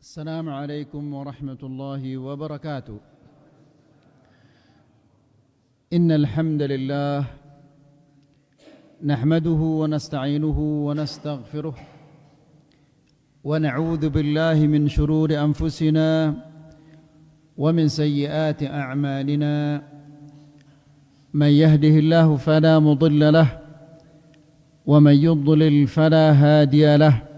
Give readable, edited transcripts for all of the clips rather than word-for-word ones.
السلام عليكم ورحمة الله وبركاته. إن الحمد لله نحمده ونستعينه ونستغفره ونعوذ بالله من شرور أنفسنا ومن سيئات أعمالنا. من يهده الله فلا مضل له ومن يضلل فلا هادي له.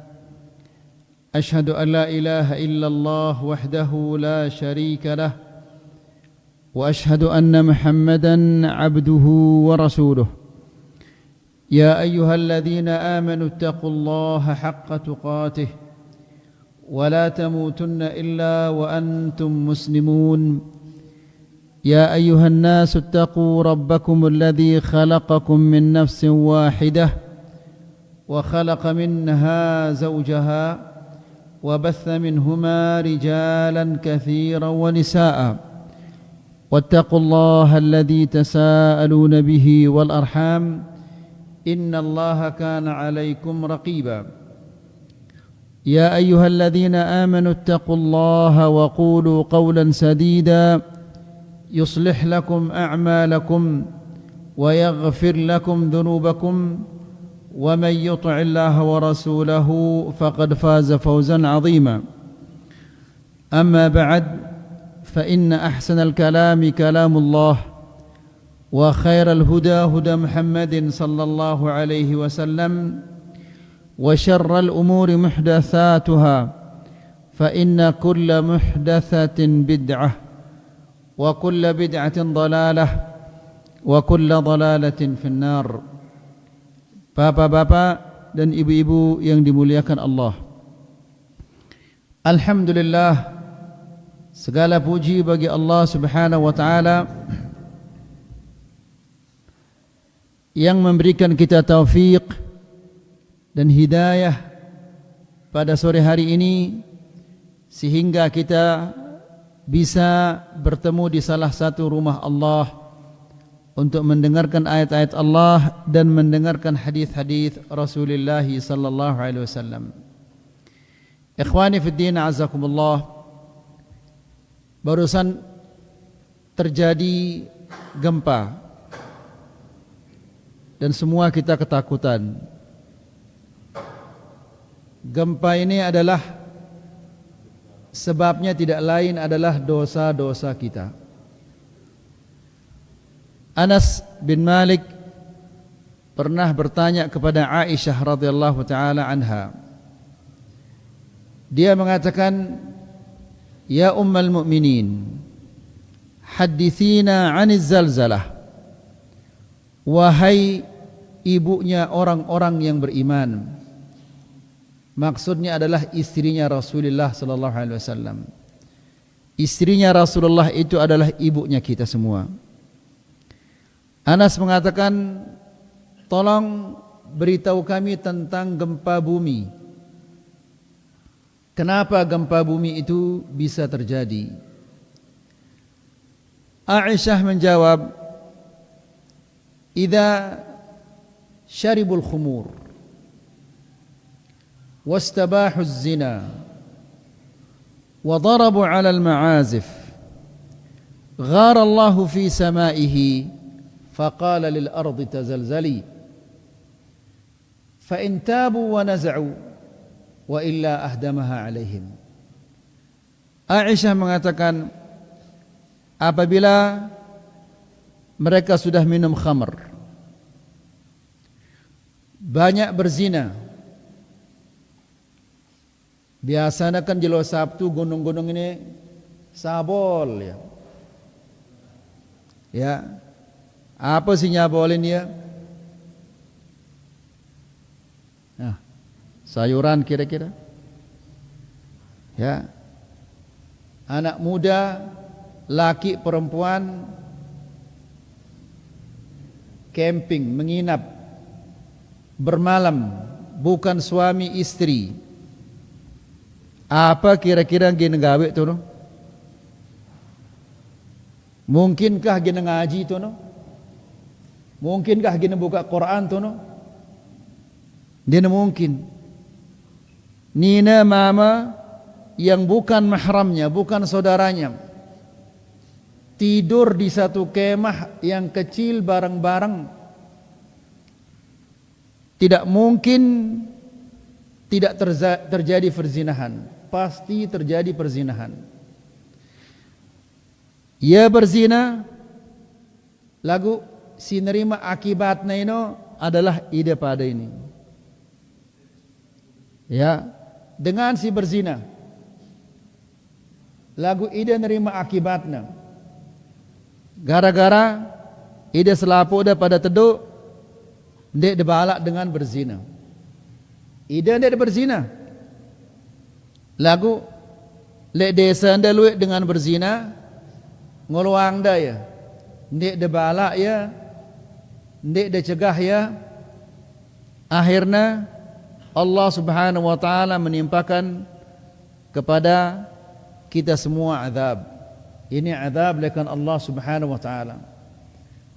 أشهد أن لا إله إلا الله وحده لا شريك له وأشهد أن محمدًا عبده ورسوله. يا أيها الذين آمنوا اتقوا الله حق تقاته ولا تموتن إلا وأنتم مسلمون. يا أيها الناس اتقوا ربكم الذي خلقكم من نفس واحدة وخلق منها زوجها وبث منهما رجالا كثيرا ونساء. واتقوا الله الذي تساءلون به والأرحام إن الله كان عليكم رقيبا. يا أيها الذين آمنوا اتقوا الله وقولوا قولا سديدا يصلح لكم أعمالكم ويغفر لكم ذنوبكم ومن يطع الله ورسوله فقد فاز فوزا عظيما. أما بعد فإن أحسن الكلام كلام الله وخير الهدى هدى محمد صلى الله عليه وسلم وشر الأمور محدثاتها فإن كل محدثة بدعة وكل بدعة ضلالة وكل ضلالة في النار. Bapak-bapak dan ibu-ibu yang dimuliakan Allah, alhamdulillah, segala puji bagi Allah Subhanahu wa taala yang memberikan kita taufik dan hidayah pada sore hari ini sehingga kita bisa bertemu di salah satu rumah Allah untuk mendengarkan ayat-ayat Allah dan mendengarkan hadis-hadis Rasulullah sallallahu alaihi wasallam. Ikhwani fi din, azakumullah. Barusan terjadi gempa dan semua kita ketakutan. Gempa ini adalah sebabnya tidak lain adalah dosa-dosa kita. Anas bin Malik pernah bertanya kepada Aisyah radhiyallahu taala anha. Dia mengatakan, "Ya ummul mu'minin, hadithina 'aniz zalzalah." Wahai ibunya orang-orang yang beriman. Maksudnya adalah istrinya Rasulullah sallallahu alaihi wasallam. Istrinya Rasulullah itu adalah ibunya kita semua. Anas mengatakan, tolong beritahu kami tentang gempa bumi. Kenapa gempa bumi itu bisa terjadi? Aisyah menjawab, "Idza syaribul khumur wastabahu az-zina wa darabu 'ala al-ma'azif ghara Allahu fi samaihi فقال للأرض تزلزلي فإن تابوا ونزعوا وإلا أهدمها عليهم." Aisyah mengatakan, apabila mereka sudah minum khamr, banyak berzina, biasanya kan jelo Sabtu gunung-gunung ini sabol ya. Ya. Apa sih nyabolin ya? Nah, sayuran kira-kira. Ya. Anak muda, laki perempuan camping, menginap, bermalam, bukan suami istri. Apa kira-kira gini gawe tu no? Mungkinkah gini ngaji tu no? Mungkinkah gini buka Quran tu no? Dia mungkin. Nina mama yang bukan mahramnya, bukan saudaranya, tidur di satu kemah yang kecil bareng-bareng, tidak mungkin tidak terjadi perzinahan, pasti terjadi perzinahan. Ia berzina, lagu si nerima akibatnya ini adalah ide pada ini. Ya, dengan si berzina, lagu ide nerima akibatnya. Gara-gara ide selapu dah pada teduk, dek debalak dengan berzina. Ide dek berzina, lagu lek desa anda luik dengan berzina, ngoluang dah ya, dek debalak ya, dek dicegah ya. Akhirnya Allah Subhanahu wa taala menimpakan kepada kita semua azab. Ini azab lekan Allah Subhanahu wa taala.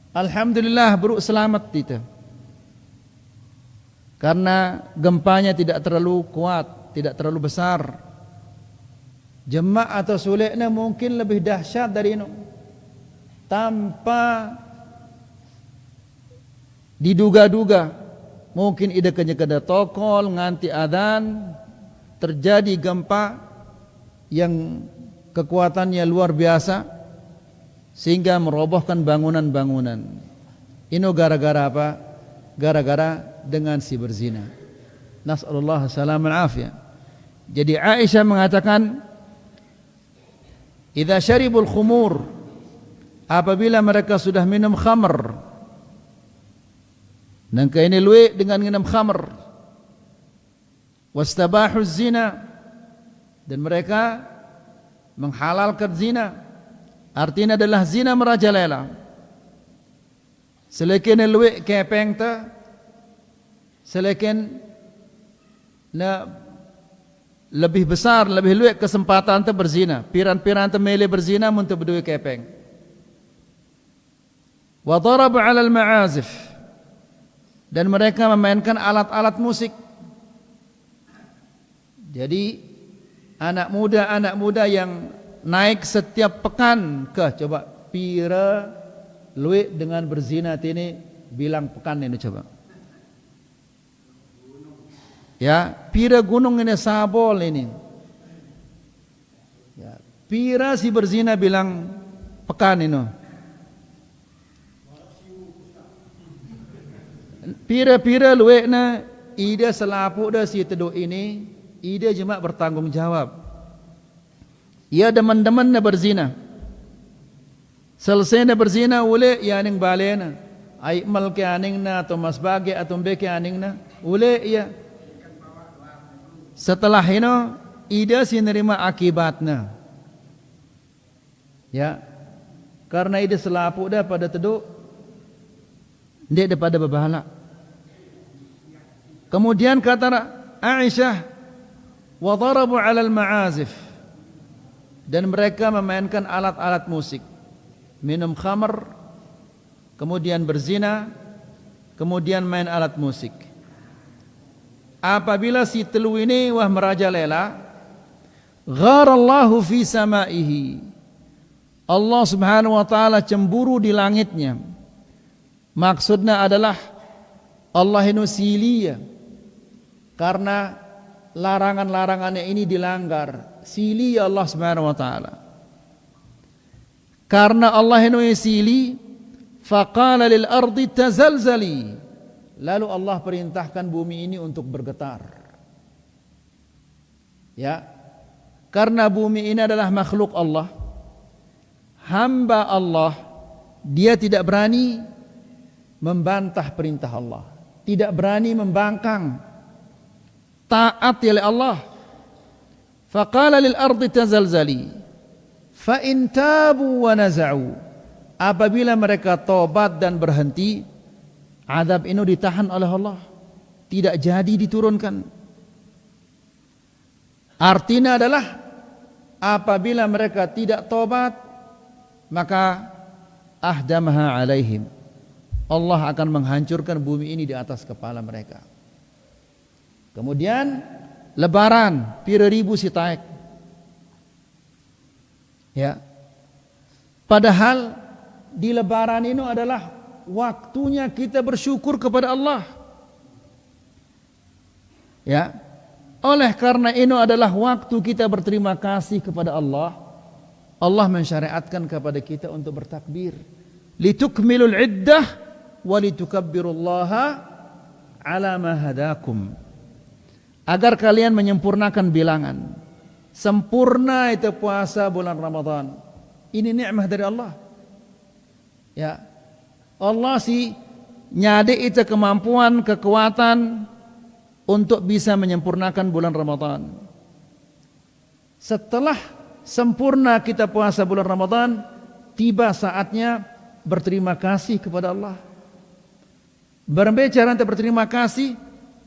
Alhamdulillah buruk selamat kita. Karena gempanya tidak terlalu kuat, tidak terlalu besar. Jemak atau sulitnya mungkin lebih dahsyat dari ini. Tanpa diduga-duga, mungkin ide kenyekada tokol nganti adzan, terjadi gempa yang kekuatannya luar biasa sehingga merobohkan bangunan-bangunan. Ini gara-gara apa? Gara-gara dengan si berzina. Nas'alullah salam al-afiyah. Jadi Aisyah mengatakan, idza syaribul khumur, apabila mereka sudah minum khamr, dan ini luik dengan minum khamr, wastabahu zina, dan mereka menghalalkan zina, artinya adalah zina merajalela. Selekin luik kepeng ta, selekin na lebih besar, lebih luik kesempatan ta berzina. Piran-piran ta mele berzina mun ta berdua kepeng. Wa daraba 'ala al-ma'azif, dan mereka memainkan alat-alat musik. Jadi anak muda yang naik setiap pekan ke, coba pira luik dengan berzina ini bilang pekan ini coba. Ya, pira gunung ini sabol ini. Ya, pira si berzina bilang pekan ini. Pira-pira luik na ide selapu dah si teduk ini, ide jemak bertanggung jawab. Ia deman-deman na berzina. Selesai na berzina ule ia ning balena. Ai mal ke aning na atau masbage atau be ke aning na ule ia. Setelah itu ide si nerima akibatnya. Ya. Karena ide selapu dah pada teduk, dia daripada berbahala. Kemudian kata Aisyah, wa darabu 'ala al-ma'azif, dan mereka memainkan alat-alat musik, minum khamr, kemudian berzina, kemudian main alat musik. Apabila si telu ini wah merajalela, gharallahu fi samaihi, Allah Subhanahu wa taala cemburu di langitnya. Maksudnya adalah Allah ini silia, karena larangan-larangannya ini dilanggar. Sili Allah Subhanahu wa taala. Karena Allah ini sili, faqala lil ardi tazalzali, lalu Allah perintahkan bumi ini untuk bergetar. Ya. Karena bumi ini adalah makhluk Allah, hamba Allah, dia tidak berani membantah perintah Allah, tidak berani membangkang, taat oleh Allah. Faqala lil ardi tazalzali fa in tabu wa naza'u, apabila mereka tobat dan berhenti, azab ini ditahan oleh Allah, tidak jadi diturunkan. Artinya adalah apabila mereka tidak tobat, maka ahdamaha alaihim, Allah akan menghancurkan bumi ini di atas kepala mereka. Kemudian lebaran, pira ribu si taek. Ya. Padahal di lebaran ini adalah waktunya kita bersyukur kepada Allah. Ya. Oleh karena ini adalah waktu kita berterima kasih kepada Allah. Allah mensyariatkan kepada kita untuk bertakbir. Litukmilul iddah wa litukabbirullaha ala ma hadakum. Agar kalian menyempurnakan bilangan. Sempurna itu puasa bulan Ramadan. Ini nikmat dari Allah. Ya. Allah sih nyade itu kemampuan, kekuatan untuk bisa menyempurnakan bulan Ramadan. Setelah sempurna kita puasa bulan Ramadan, tiba saatnya berterima kasih kepada Allah. Berbicara untuk berterima kasih,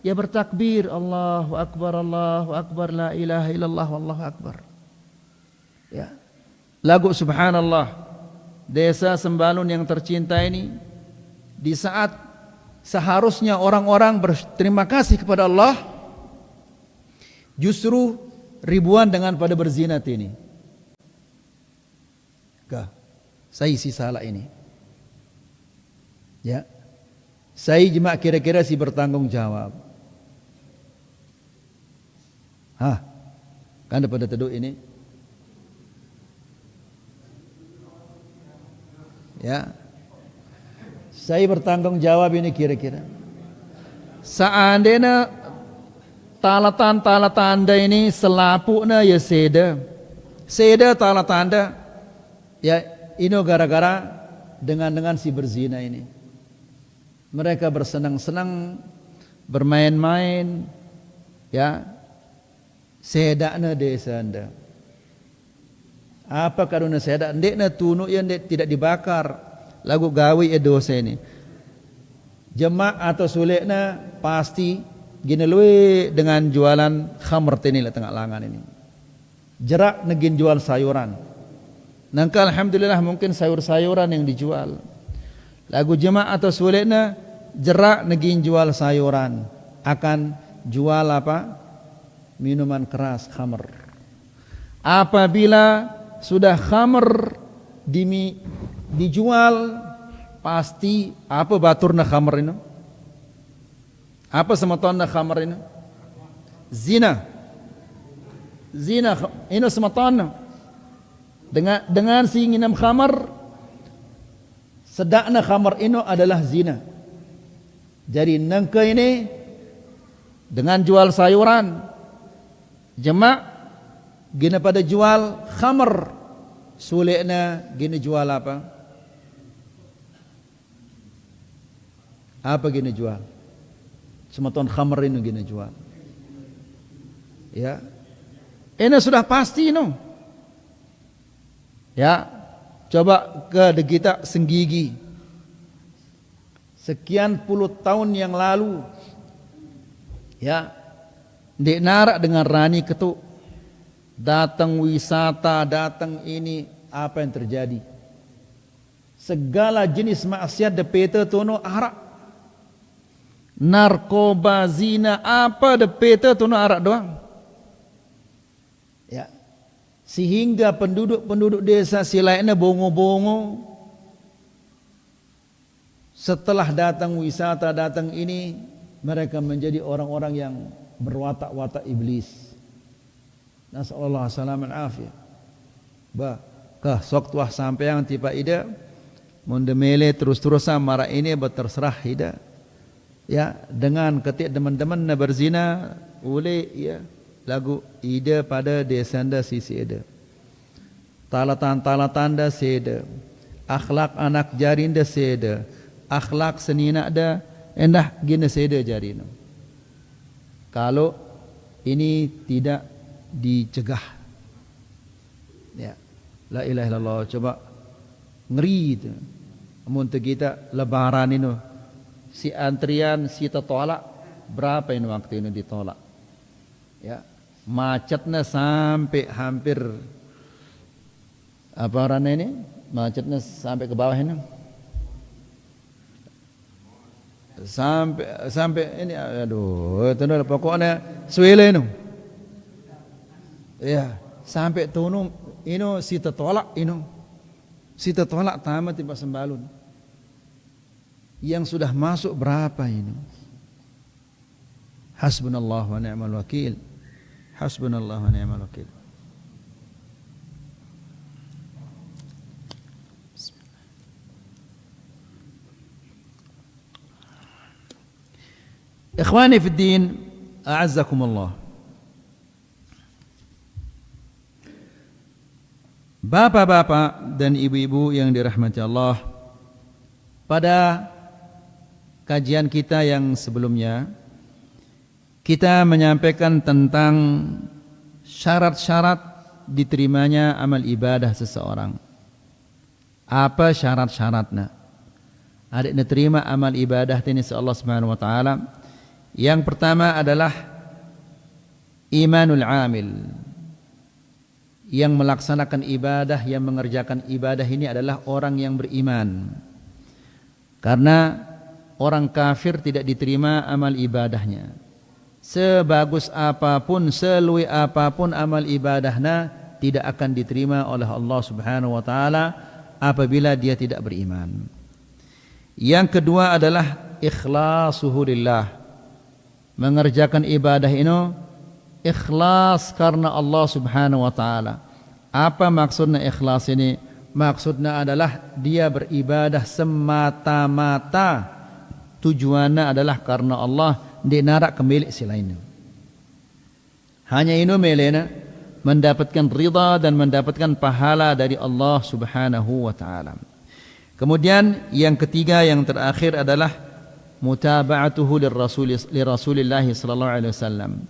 ya bertakbir, Allahu Akbar, la ilaha illallah, wallahu akbar. Ya. Lagu subhanallah, desa Sembalun yang tercinta ini, di saat seharusnya orang-orang berterima kasih kepada Allah, justru ribuan dengan pada berzinat ini. Kah, saya si salah ini. Ya, saya cuma kira-kira si bertanggung jawab. Hah, kan pada teduh ini. Ya, saya bertanggung jawab ini kira-kira. Seandainya tala tanda ini selapuknya ya seda tala tanda, ya ini gara-gara dengan si berzina ini. Mereka bersenang-senang, bermain-main, ya sedakna desa anda. Apa karena sedak ndekna tunu yang tidak dibakar, lagu gawe ya dosa ini. Jemaah atau sulekna pasti gini luwe dengan jualan khamr ini lah tengah langan ini. Jerak negin jual sayuran. Nangka alhamdulillah mungkin sayur-sayuran yang dijual. Lagu jemaah atau sulekna jerak negin jual sayuran, akan jual apa? Minuman keras, khamr. Apabila sudah khamr dijual, pasti apa baturna khamr ini? Apa sematonna khamr ini? Zina ini sematonna. Dengan si nginam khamr, sedakna khamr ini adalah zina. Jadi nangka ini dengan jual sayuran, jemaah gina pada jual khamr, sulekna gina jual apa? Apa gina jual? Sematon khamr ini gina jual. Ya, ini sudah pasti no. Ya, coba ke Degita Senggigi. Sekian puluh tahun yang lalu, ya, Dek Narak dengan Rani Ketuk datang wisata, datang ini, apa yang terjadi? Segala jenis maksiat de peta tono arak, narkoba, zina, apa de peta tono arak doang. Ya, sehingga penduduk desa silainnya bongo-bongo. Setelah datang wisata, datang ini, mereka menjadi orang-orang yang berwatak-watak iblis. Nasallallahu salaman afiyah. Bah, kah sok tuah sampai yang tiba ida mondemele terus-terusan marah ini berterserah ida. Ya, dengan ketik teman-teman na berzina, oleh ya lagu ida pada desanda sisi ida. Talatan-talatanda seda. Akhlak anak jarinda seda. Akhlak senina ada endah gina seda jarino. Kalau ini tidak dicegah, ya, la ilaha illallah, coba ngeri itu. Untuk kita lebaran ini, si antrian si tertolak berapa ini waktu ini ditolak? Ya, macetnya sampai hampir apa orangnya ini? Macetnya sampai ke bawah ini. Sampai ini, aduh, tentu pokoknya suele ini. Ya, sampai tunu si tertolak si tertolak tamat tiba sembalun. Yang sudah masuk berapa ini? Hasbunallah wa ni'mal wakil. Hasbunallah wa ni'mal wakil. Ikhwani fi din, a'azzakumullah. Bapak-bapak dan ibu-ibu yang dirahmati Allah, pada kajian kita yang sebelumnya kita menyampaikan tentang syarat-syarat diterimanya amal ibadah seseorang. Apa syarat-syaratnya? Ada diterima amal ibadah ini Allah Subhanahu wa taala. Yang pertama adalah imanul amil. Yang melaksanakan ibadah, yang mengerjakan ibadah ini adalah orang yang beriman. Karena orang kafir tidak diterima amal ibadahnya. Sebagus apapun, seluwe apapun amal ibadahnya, tidak akan diterima oleh Allah Subhanahu wa taala apabila dia tidak beriman. Yang kedua adalah ikhlasuhu lillah. Mengerjakan ibadah ini ikhlas karena Allah Subhanahu wa taala. Apa maksudnya ikhlas ini? Maksudnya adalah dia beribadah semata-mata tujuannya adalah karena Allah, dia narak ke milik selainnya. Hanya ini melena mendapatkan ridha dan mendapatkan pahala dari Allah Subhanahu wa taala. Kemudian yang ketiga, yang terakhir adalah mutaba'atuhu lirrasulillah sallallahu alaihi wasallam.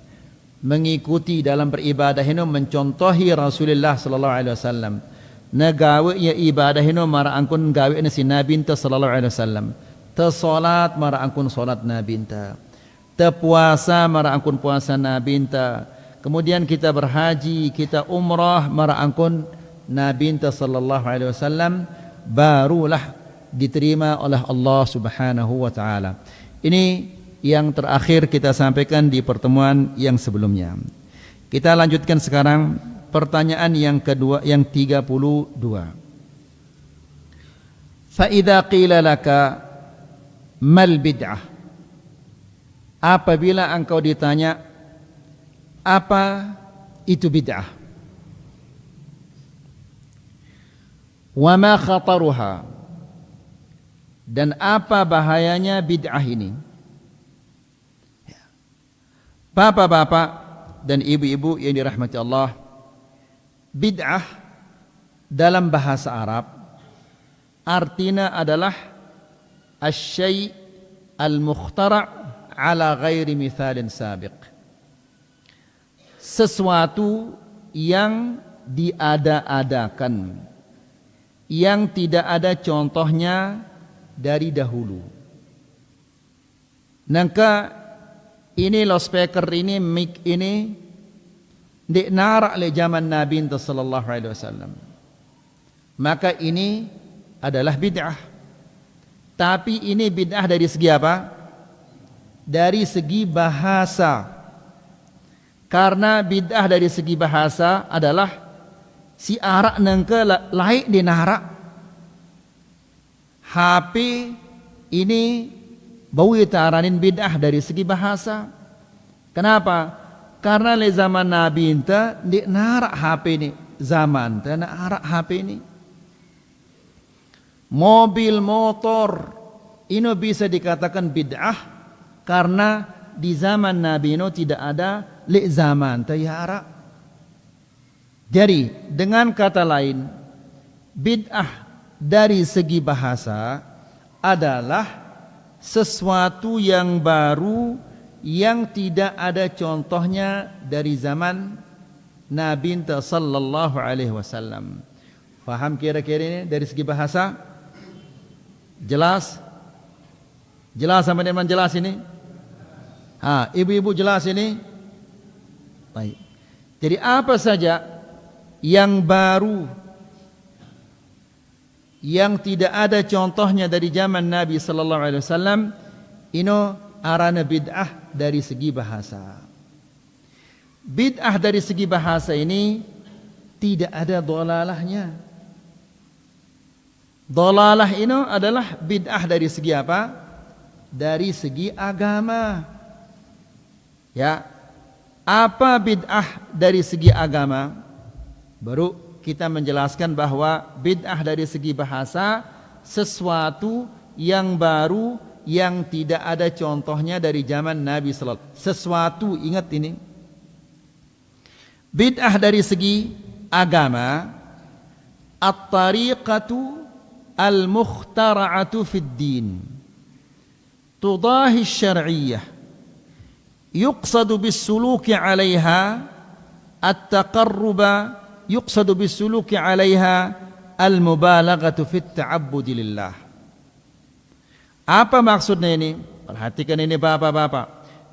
Mengikuti dalam beribadah ini, mencontohi Rasulullah sallallahu alaihi wasallam. Nagawe ya ibadah ini mara angkun gawe ni si Nabi ta sallallahu alaihi wasallam. Ta salat mara angkun salat Nabi ta. Ta puasa mara angkun puasa Nabi ta. Kemudian kita berhaji, kita umrah mara angkun Nabi ta sallallahu alaihi wasallam, barulah diterima oleh Allah Subhanahu wa taala. Ini yang terakhir kita sampaikan di pertemuan yang sebelumnya. Kita lanjutkan sekarang pertanyaan yang kedua, yang 32. Fa idza qila laka mal bid'ah? Apabila engkau ditanya apa itu bid'ah? Wa ma khataruha? Dan apa bahayanya bid'ah ini? Bapak-bapak dan ibu-ibu yang dirahmati Allah, bid'ah dalam bahasa Arab artinya adalah asy-syai' al-mukhtara' ala ghairi mithalin sabiq. Sesuatu yang diada-adakan, yang tidak ada contohnya dari dahulu. Nangka ini loudspeaker ini, mic ini di narak le zaman Nabi sallallahu alaihi wasallam. Maka ini adalah bid'ah. Tapi ini bid'ah dari segi apa? Dari segi bahasa. Karena bid'ah dari segi bahasa adalah si arak nengke laik di narak. HP ini bau itaranin bid'ah dari segi bahasa. Kenapa? Karena le zaman Nabi enta di narak HP ini, zaman enta narak HP ini. Mobil, motor ini bisa dikatakan bid'ah karena di zaman Nabi ini tidak ada le zaman enta ya. Jadi dengan kata lain, bid'ah dari segi bahasa adalah sesuatu yang baru yang tidak ada contohnya dari zaman Nabi sallallahu alaihi wasallam. Faham kira-kira ini dari segi bahasa? Jelas? Jelas sama dengan jelas ini? Ibu-ibu jelas ini? Baik. Jadi apa saja yang baru, yang tidak ada contohnya dari zaman Nabi sallallahu alaihi wasallam, ini arana bid'ah dari segi bahasa. Bid'ah dari segi bahasa ini tidak ada dolalahnya. Dolalah ini adalah bid'ah dari segi apa? Dari segi agama. Ya, apa bid'ah dari segi agama? Baru kita menjelaskan bahwa bid'ah dari segi bahasa sesuatu yang baru yang tidak ada contohnya dari zaman Nabi sallallahu alaihi wasallam. Sesuatu, ingat ini. Bid'ah dari segi agama, at-tariqatu al-mukhtara'atu fid din tudahi syar'iyyah yuqsadu bis-suluki 'alaiha at-taqarruba yuqsadu bis-suluki 'alaiha al-mubalaghatu fit ta'abbudi lillah. Apa maksudnya ini? Perhatikan ini bapak-bapak.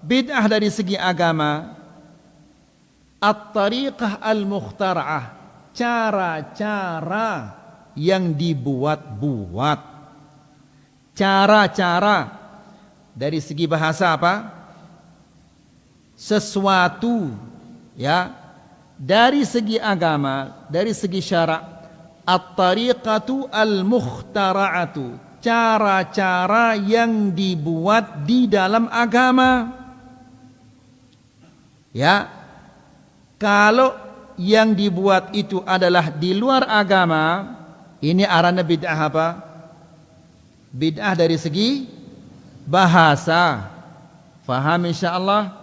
Bid'ah dari segi agama, at-tariqah al-mukhtara'ah, cara-cara yang dibuat-buat. Cara-cara dari segi bahasa apa? Sesuatu, ya. Dari segi agama, dari segi syarak, at-tariqatu al-mukhtara'atu, cara-cara yang dibuat di dalam agama. Ya. Kalau yang dibuat itu adalah di luar agama, ini arahnya bid'ah apa? Bid'ah dari segi bahasa. Faham insyaallah?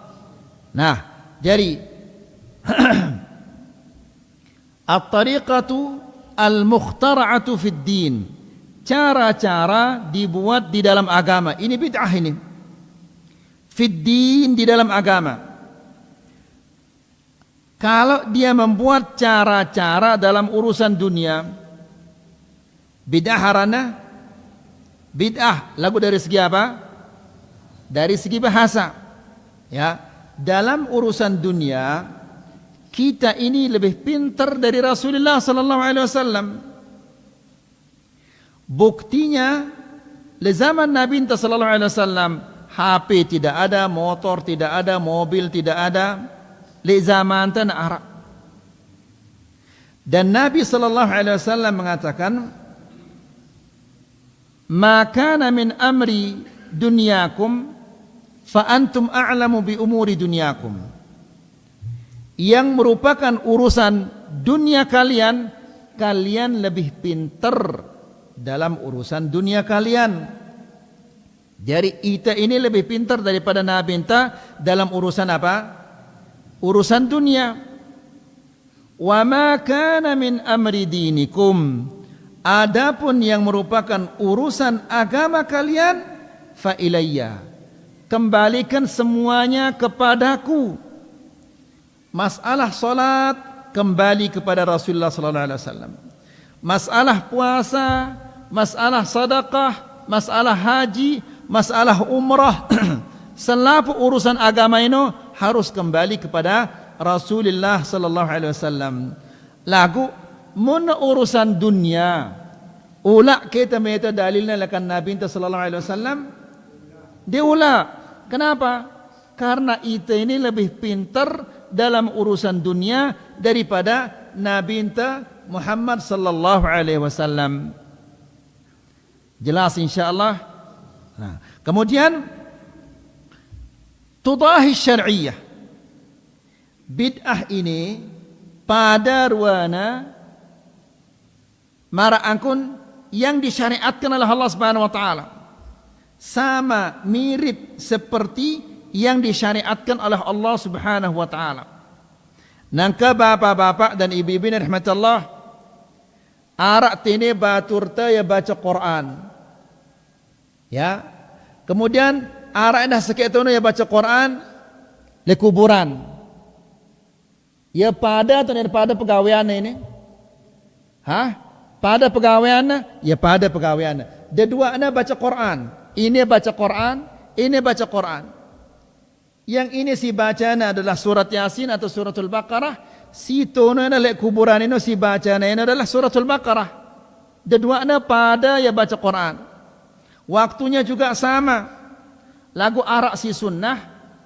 Nah, jadi at-tariqatu al-mukhtara'atu fid din, cara-cara dibuat di dalam agama. Ini bid'ah ini. Fid din, di dalam agama. Kalau dia membuat cara-cara dalam urusan dunia, bid'ah harana, bid'ah lagu dari segi apa? Dari segi bahasa. Ya, dalam urusan dunia kita ini lebih pintar dari Rasulullah sallallahu alaihi wasallam. Buktinya di zaman Nabi sallallahu alaihi wasallam HP tidak ada, motor tidak ada, mobil tidak ada. Di zaman tanah Arab. Dan Nabi sallallahu alaihi wasallam mengatakan, "Ma kana min amri dunyakum fa antum a'lamu bi umuri dunyakum." Yang merupakan urusan dunia kalian, kalian lebih pintar dalam urusan dunia kalian. Jadi kita ini lebih pintar daripada Nabi dalam urusan apa? Urusan dunia. Wa ma kana min amri dinikum, adapun yang merupakan urusan agama kalian, fa ilayya, kembalikan semuanya kepadaku. Masalah salat kembali kepada Rasulullah sallallahu alaihi wasallam. Masalah puasa, masalah sedekah, masalah haji, masalah umrah, selalu urusan agama ini harus kembali kepada Rasulullah sallallahu alaihi wasallam. Lagu mun urusan dunia, ula kita meta dalilnya lakan Nabi sallallahu alaihi wasallam. Dia ula. Kenapa? Karena kita ini lebih pintar dalam urusan dunia daripada Nabi Muhammad sallallahu alaihi wasallam. Jelas insyaallah. Nah, kemudian tudahi syar'iyyah. Bid'ah ini pada ruana mara angkun yang disyariatkan oleh Allah Subhanahu wa taala. Sama mirip seperti yang disyariatkan oleh Allah Subhanahu wa taala. Nangka bapak-bapak dan ibu-ibu rahmatullah, arak tini baturta ya baca Quran. Ya. Kemudian arak dah seketono ya baca Quran le kuburan. Ya pada atau pada pegawaian ini? Hah? Pada pegawaian? Ya pada pegawaian. Dua-duanya baca Quran. Ini baca Quran, ini baca Quran. Yang ini si bacanya adalah surat Yasin atau suratul Baqarah. Si tono le kuburan ini si bacanya ini adalah suratul Baqarah. Dua-duanya pada ya baca Quran. Waktunya juga sama. Lagu arak si sunnah,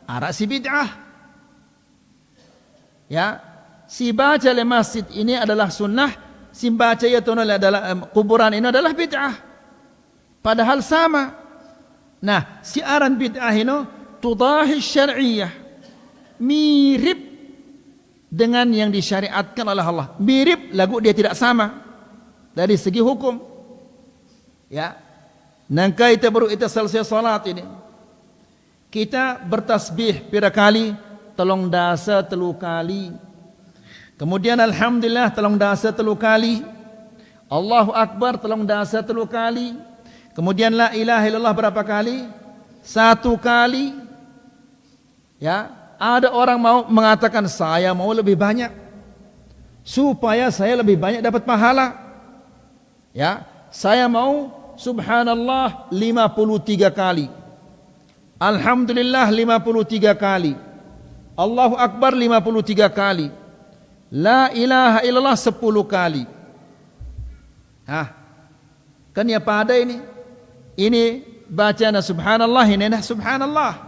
arak si bid'ah. Ya, si baca le masjid ini adalah sunnah, si baca ya adalah kuburan ini adalah bid'ah. Padahal sama. Nah, siaran bid'ah ini tudahi syar'iyyah, mirip dengan yang disyariatkan oleh Allah. Mirip, lagu dia tidak sama dari segi hukum. Ya. Nangka kita baru kita selesai salat ini, kita bertasbih pira kali? Telung dasa telu kali. Kemudian alhamdulillah telung dasa telu kali. Allahu Akbar telung dasa telu kali. Kemudian la ilaha illallah berapa kali? 1 kali. Ya, ada orang mau mengatakan saya mau lebih banyak supaya saya lebih banyak dapat pahala. Ya, saya mau subhanallah 53 kali. Alhamdulillah 53 kali. Allahu Akbar 53 kali. La ilaha illallah 10 kali. Kan ya pada ini. Ini bacaan subhanallah, ini dah subhanallah.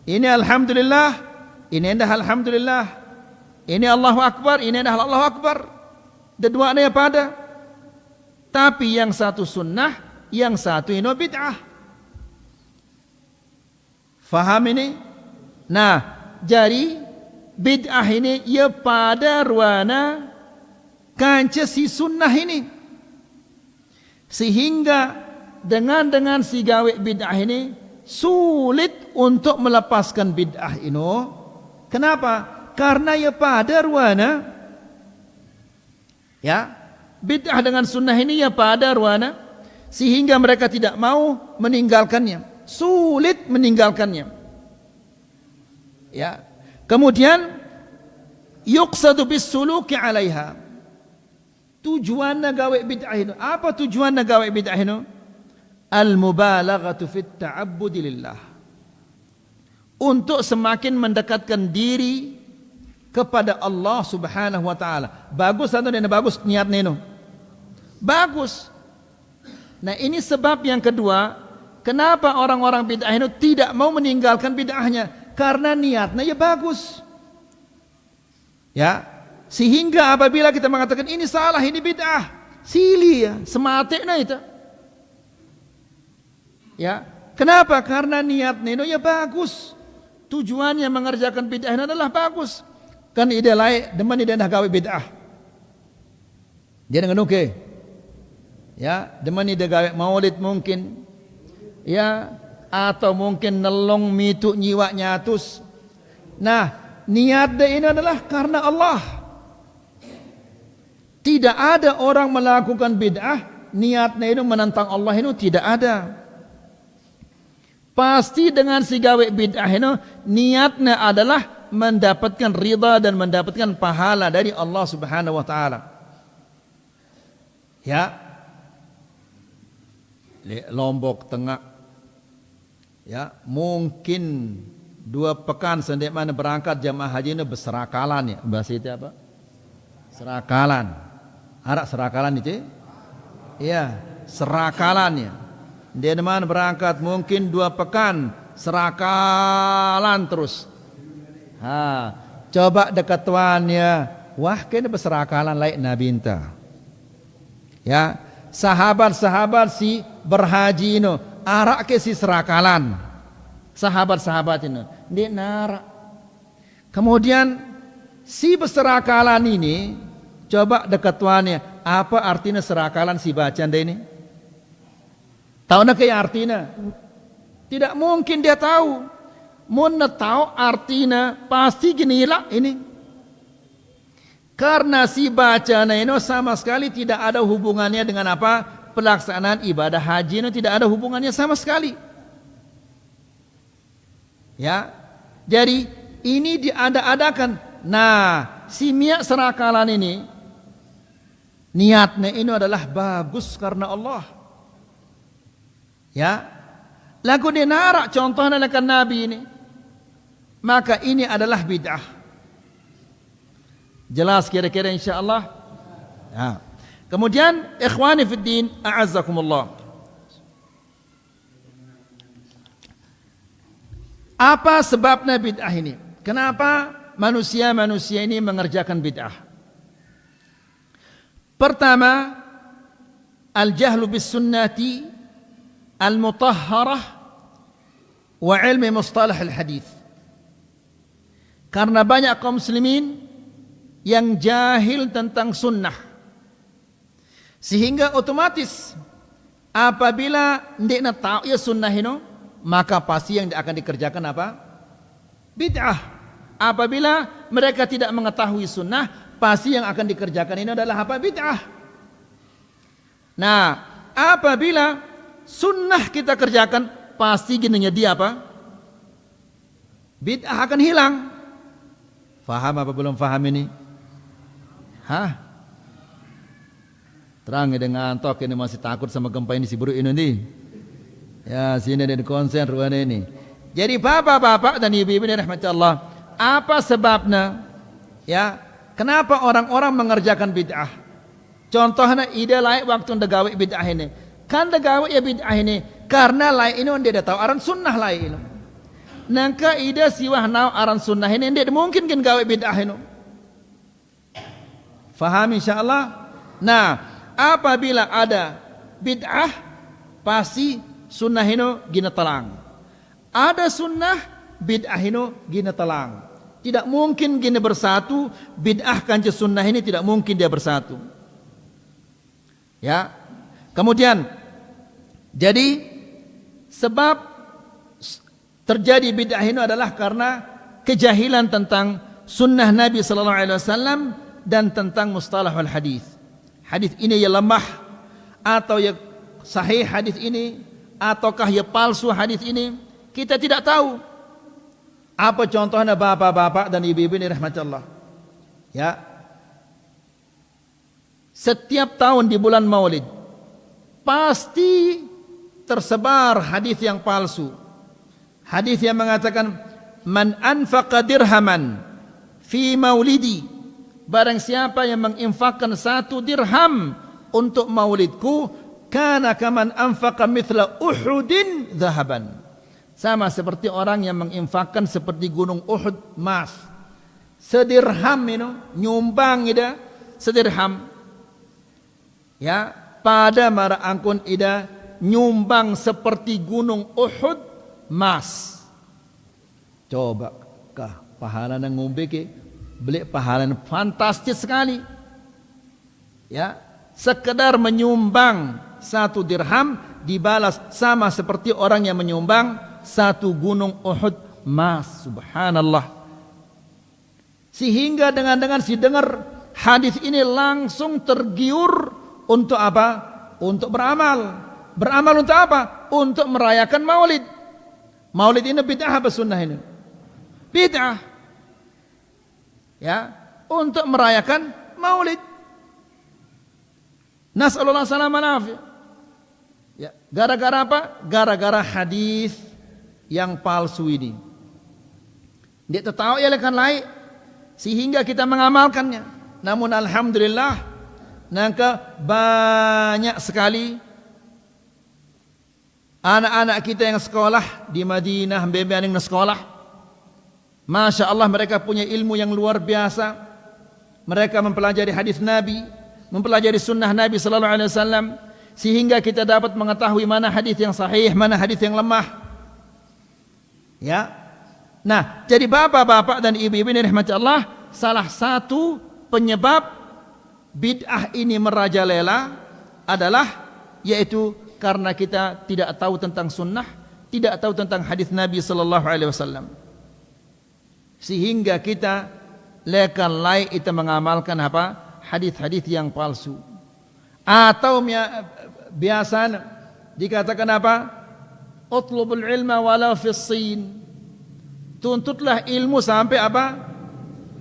Ini alhamdulillah, ini dah alhamdulillah. Ini Allahu Akbar, ini dah Allahu Akbar. Dua-duanya pada. Tapi yang satu sunnah, yang satu ini bid'ah. Faham ini? Nah, jadi bid'ah ini ia pada ruana kanca si sunnah ini. Sehingga dengan si gawe bid'ah ini sulit untuk melepaskan bid'ah ini. Kenapa? Karena ia pada ruana, ya, bid'ah dengan sunnah ini ia pada ruana, sehingga mereka tidak mau meninggalkannya, sulit meninggalkannya. Ya. Kemudian yuqsadu bis-suluki 'alaiha. Tujuannya gawe bid'ah itu. Apa tujuannya gawe bid'ah itu? Al-mubalaghatu fit ta'abbudi lillah. Untuk semakin mendekatkan diri kepada Allah Subhanahu wa taala. Bagus atau tidak bagus niatnya itu? Bagus. Nah, ini sebab yang kedua, kenapa orang-orang bid'ah itu tidak mau meninggalkan bid'ahnya? Karena niatnya ya bagus. Ya, sehingga apabila kita mengatakan ini salah, ini bid'ah, silih ya, sematekna itu. Ya, kenapa? Karena niatnya itu ya bagus. Tujuannya mengerjakan bid'ah ini adalah bagus. Kan ide lain, demen ide dah gawe bid'ah. Dia dengan oke. Ya, demen ide gawe maulid mungkin. Ya, atau mungkin nelong mitu nyiwa nyatus. Nah, niat dia ini adalah karena Allah. Tidak ada orang melakukan bid'ah niatnya itu menentang Allah, itu tidak ada. Pasti dengan si gawe bid'ah itu niatnya adalah mendapatkan ridha dan mendapatkan pahala dari Allah Subhanahu wa taala. Ya. Lombok Tengah. Ya, mungkin 2 pekan sendek mana berangkat jamaah haji ini berserakalan ya. Bahasa itu apa? Serakalan. Arak serakalan itu? Iya, serakalan ya. Dia mana berangkat mungkin 2 pekan serakalan terus. Coba dekat tuannya, wah kena berserakalan lain Nabi inta. Ya, sahabat-sahabat si berhaji ini, arak ke si serakalan. Sahabat-sahabat ini, dia narak. Kemudian si berserakalan ini, coba dekat tuannya, apa artinya serakalan si bacaan ini? Tahu nak kayak artinya? Tidak mungkin dia tahu. Mun tahu artinya pasti ginilah ini. Karena si bacaan ini sama sekali tidak ada hubungannya dengan apa? Pelaksanaan ibadah haji ini tidak ada hubungannya sama sekali. Ya. Jadi ini diada-adakan. Nah, si miak serakalan ini niatnya ini adalah bagus karena Allah. Ya, lagu dia narak contohnya dengan Nabi ini, maka ini adalah bid'ah. Jelas kira-kira insyaallah. Ya. Kemudian ikhwani fid din, a'azzakumullah. Apa sebabnya bid'ah ini? Kenapa manusia-manusia ini mengerjakan bid'ah? Pertama, al-jahlu bis sunnati al-mutahharah wa ilmi mustalah al-hadith. Karena banyak kaum muslimin yang jahil tentang sunnah, sehingga otomatis apabila ndekna tahu ya sunnah ini, maka pasti yang akan dikerjakan apa? Bid'ah. Apabila mereka tidak mengetahui sunnah, pasti yang akan dikerjakan ini adalah apa? Bid'ah. Nah, apabila sunnah kita kerjakan, pasti gininya dia apa? Bid'ah akan hilang. Faham apa belum faham ini? Hah? Terang dengan tok ini masih takut sama gempa ini si buruk ini nih. Ya, sini ada konsen ruangan ini. Jadi bapak-bapak dan ibu-ibu yang rahmati Allah, apa sebabnya? Ya, kenapa orang-orang mengerjakan bid'ah? Contohnya ide lain waktu ndagawe bid'ah ini. Kan ndagawe ya bid'ah ini karena lain ini dia tahu aran sunnah lain ini. Nangka ide siwah nau aran sunnah ini dia mungkin kan gawe bid'ah ini. Faham insyaallah? Nah, apabila ada bid'ah pasti sunnah ini gina telang. Ada sunnah bid'ah ini gina telang. Tidak mungkin gini bersatu, bid'ah kanca sunnah ini tidak mungkin dia bersatu. Ya. Kemudian jadi sebab terjadi bid'ah ini adalah karena kejahilan tentang sunnah Nabi sallallahu alaihi wasallam dan tentang mustalahul hadis. Hadis ini ya lemah atau ya sahih hadis ini ataukah ya palsu hadis ini, kita tidak tahu. Apa contohnya bapak-bapak dan ibu-ibu ini rahmat Allah? Ya. Setiap tahun di bulan Maulid pasti tersebar hadis yang palsu. Hadis yang mengatakan man anfaqa dirhaman fi maulidi, barang siapa yang menginfakkan 1 dirham untuk maulidku, kana kaman anfaqa mithla Uhudin dhahaban, sama seperti orang yang menginfakkan seperti gunung Uhud emas. Sedirham itu nyumbang ida sedirham. Ya, pada mara angkun ida nyumbang seperti gunung Uhud emas. Coba kah pahala nang ngombe ke beli pahala fantastis sekali. Ya, sekedar menyumbang 1 dirham dibalas sama seperti orang yang menyumbang 1 gunung Uhud emas. Subhanallah. Sehingga dengan si dengar hadis ini langsung tergiur untuk apa? Untuk beramal. Beramal untuk apa? Untuk merayakan Maulid. Maulid ini bid'ah apa sunnah ini? Bid'ah. Ya, untuk merayakan Maulid. Nas'alullah salamah nafi. Ya, gara-gara apa? Gara-gara hadis yang palsu ini. Dia tahu ya lekan lain sehingga kita mengamalkannya. Namun alhamdulillah nangka banyak sekali anak-anak kita yang sekolah di Madinah, mbembe-mbembe yang sekolah, Masya Allah mereka punya ilmu yang luar biasa. Mereka mempelajari hadis Nabi, mempelajari sunnah Nabi sallallahu alaihi wasallam, sehingga kita dapat mengetahui mana hadis yang sahih, mana hadis yang lemah. Ya. Nah, jadi bapak-bapak dan ibu-ibu yang dirahmati Allah, salah satu penyebab bid'ah ini merajalela adalah yaitu karena kita tidak tahu tentang sunnah, tidak tahu tentang hadis Nabi sallallahu alaihi wasallam. Sehingga kita lekan lain itu mengamalkan apa? Hadis-hadis yang palsu. Atau biasa dikatakan apa? Utlubul ilma walau fis Sin. Tuntutlah ilmu sampai apa?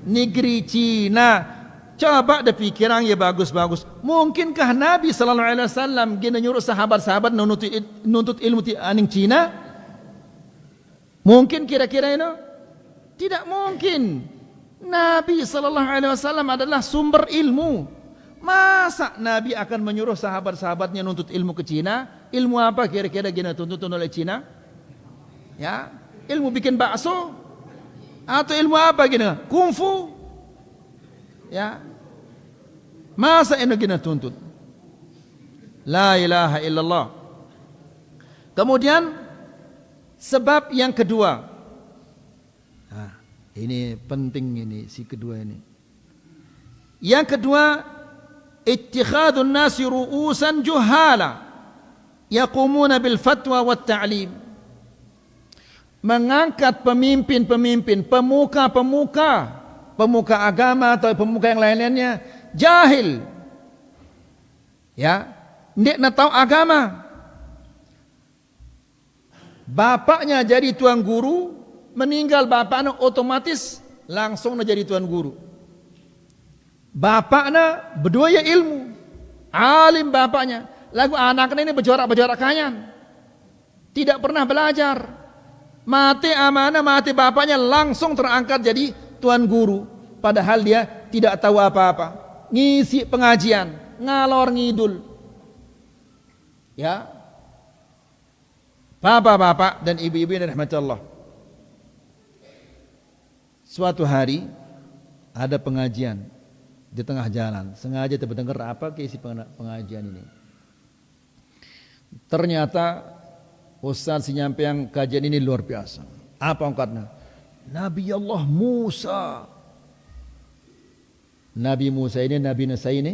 Negeri Cina. Coba ada pikiran ya bagus-bagus. Mungkinkah Nabi sallallahu alaihi wasallam gina nyuruh sahabat-sahabat nuntut ilmu aning Cina? Mungkin kira-kira ini? Tidak mungkin. Nabi sallallahu alaihi wasallam adalah sumber ilmu. Masa Nabi akan menyuruh sahabat-sahabatnya nuntut ilmu ke Cina? Ilmu apa kira-kira gina tuntut oleh Cina? Ya, ilmu bikin bakso. Atau ilmu apa gini? Kungfu. Ya. Masa ini gini tuntut? La ilaha illallah. Kemudian sebab yang kedua. Nah, ini penting ini si kedua ini. Yang kedua, ittikhadun nasi ru'usan juhala yaqumuna bil fatwa wat ta'lim. Mengangkat pemimpin-pemimpin, pemuka agama atau pemuka yang lain-lainnya jahil. Ya, ndak na tahu agama. Bapaknya jadi tuan guru, meninggal bapaknya otomatis langsung jadi tuan guru. Bapaknya berdua ya ilmu, alim bapaknya. Lagu anaknya ini berjorak-berjorak kanyan, tidak pernah belajar. Mati amanah, mati bapaknya langsung terangkat jadi tuan guru. Padahal dia tidak tahu apa-apa. Ngisi pengajian, ngalor ngidul. Ya, bapak-bapak dan ibu-ibu yang dirahmati Allah. Suatu hari ada pengajian di tengah jalan, sengaja terdengar apa ke isi pengajian ini. Ternyata Ustaz yang kajian ini luar biasa. Apa angkatnya? Nabi Allah Musa. Nabi Musa ini Nabi Nasai ini.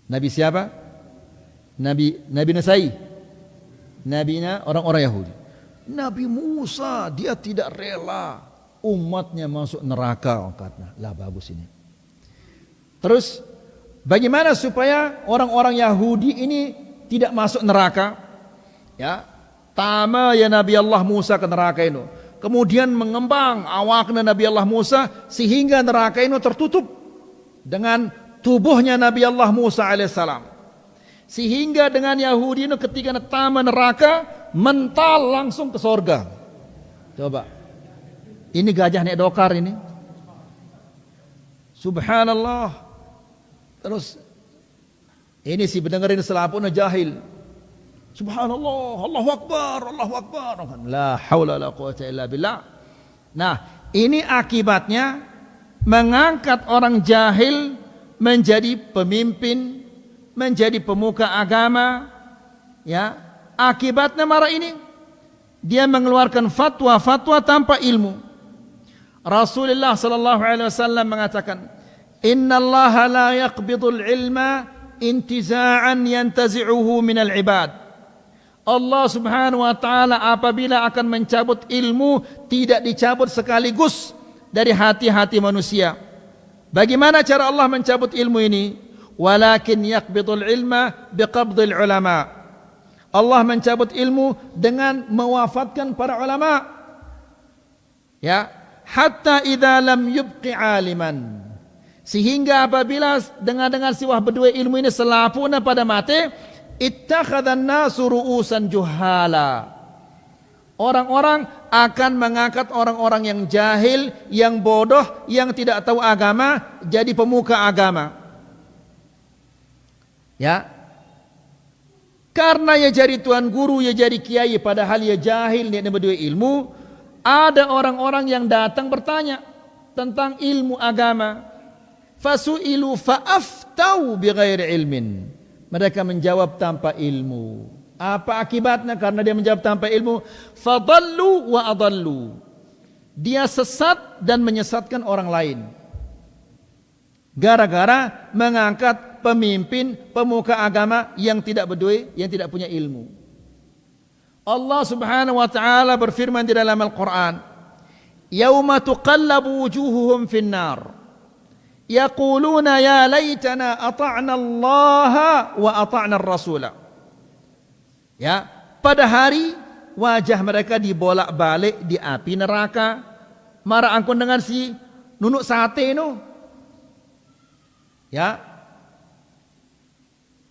Nabi siapa? Nabi Nasai. Nabinya orang-orang Yahudi. Nabi Musa dia tidak rela umatnya masuk neraka angkatnya. Lah bagus ini. Terus bagaimana supaya orang-orang Yahudi ini tidak masuk neraka? Ya, tama ya Nabi Allah Musa ke neraka itu. Kemudian mengembang awaknya Nabi Allah Musa sehingga neraka itu tertutup dengan tubuhnya Nabi Allah Musa alaihissalam. Sehingga dengan Yahudi itu ketika tama neraka mental langsung ke sorga. Coba, ini gajah naik dokar ini. Subhanallah. Terus ini si pendengarin selapun jahil. Subhanallah, Allahu Akbar, Allahu Akbar. La haula la quwata illa billah. Nah, ini akibatnya mengangkat orang jahil menjadi pemimpin, menjadi pemuka agama. Ya, akibatnya marah ini dia mengeluarkan fatwa-fatwa tanpa ilmu. Rasulullah sallallahu alaihi wasallam mengatakan, Inna Allah la yaqbidul ilma intiza'an yantazi'uhu minal ibad. Allah subhanahu wa ta'ala apabila akan mencabut ilmu tidak dicabut sekaligus dari hati-hati manusia. Bagaimana cara Allah mencabut ilmu ini? Walakin yaqbidul ilma biqabdil ulama. Allah mencabut ilmu dengan mewafatkan para ulama. Ya, hatta idza lam yubqi aliman. Sehingga apabila dengan siwah berdua ilmu ini selapuna pada mati, ittakhadhan nasu ru'usan juhala. Orang-orang akan mengangkat orang-orang yang jahil, yang bodoh, yang tidak tahu agama jadi pemuka agama. Ya. Karena ia jadi tuan guru, ia jadi kiai padahal ia jahil, dia berdua ilmu, ada orang-orang yang datang bertanya tentang ilmu agama. Fasu'ilu fa'aftau bighairi ilmin. Mereka menjawab tanpa ilmu. Apa akibatnya? Karena dia menjawab tanpa ilmu. Fadallu wa adallu. Dia sesat dan menyesatkan orang lain. Gara-gara mengangkat pemimpin, pemuka agama yang tidak berdua, yang tidak punya ilmu. Allah subhanahu wa ta'ala berfirman di dalam Al-Quran. Yawma tuqallabu wujuhuhum finnar. Yaquluna ya laitana ata'na Allah wa ata'na ar-rasula. Ya, pada hari wajah mereka dibolak-balik di api neraka. Marah angkun dengan si nunuk sate itu. Ya.